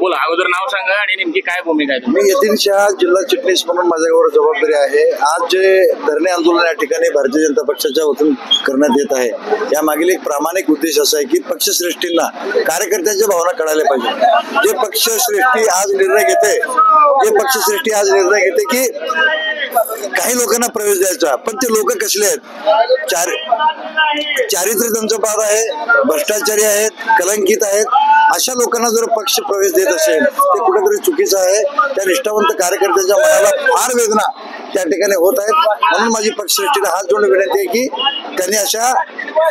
बोला, अगोदर नाव सांगा आणि नेमकी काय भूमिका आहे मी यतीन शाह, जिल्हा चिटणीस म्हणून माझ्यावर जबाबदारी आहे। आज जे धरणे आंदोलन या ठिकाणी भारतीय जनता पक्षाच्या वतीने करण्यात येत आहे, या मागील एक प्रामाणिक उद्देश असा आहे की पक्षश्रेष्ठींना कार्यकर्त्यांच्या भावना कळायला पाहिजे। जे पक्षश्रेष्ठी आज निर्णय घेते की काही लोकांना प्रवेश द्यायचा, पण ते लोक कसले आहेत, चारित्र्य त्यांचं बाद आहे, भ्रष्टाचारी आहेत, कलंकित आहेत, अशा लोकांना जर पक्ष प्रवेश देत असेल ते कुठेतरी चुकीचं आहे। त्या निष्ठावंत कार्यकर्त्याच्या मनाला फार वेदना त्या ठिकाणी होत आहेत। म्हणून माझी पक्षश्रेष्ठीला हात जोडून विनंती आहे की त्यांनी अशा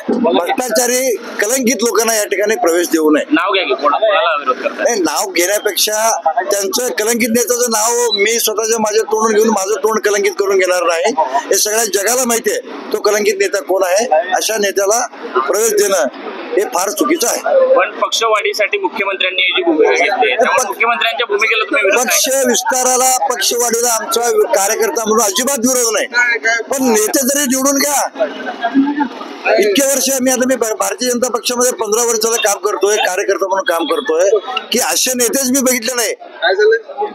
भ्रष्टाचारी कलंकित लोकांना या ठिकाणी प्रवेश देऊ नये। नाव घ्या, कोणाला विरोध करताय? नाव घेण्यापेक्षा त्यांचं कलंकित नेत्याचं नाव मी स्वतःच्या माझ्या तोंडून घेऊन माझं तोंड कलंकित करून घेणार नाही। हे सगळ्या जगाला माहिती आहे तो कलंकित नेता कोण आहे। अशा नेत्याला प्रवेश देणं हे फार चुकीचं आहे। पण पक्षवाढीसाठी मुख्यमंत्र्यांनी जी भूमिका घेतली, त्यामुळे मुख्यमंत्र्यांच्या भूमिकेला तुम्ही विरोध नाही? पक्ष विस्ताराला, पक्षवाढीला आमचा कार्यकर्ता म्हणून अजिबात विरोध नाही, पण नेते जरी निवडून घ्या। इतके वर्ष मी भारतीय जनता पक्षामध्ये 15 वर्षाला काम करतोय, कार्यकर्ता म्हणून काम करतोय की असे नेतेच मी बघितले नाही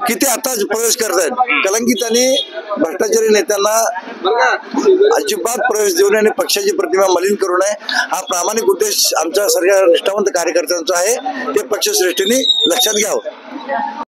की ते आता प्रवेश करतायत। कलंकित आणि भ्रष्टाचारी नेत्यांना अजिबात प्रवेश देऊ नये आणि पक्षाची प्रतिमा मलिन करू नये, हा प्रामाणिक उद्देश आमच्या सगळ्या निष्ठावंत कार्यकर्त्यांचा आहे। ते पक्षश्रेष्ठींनी लक्षात घ्यावं।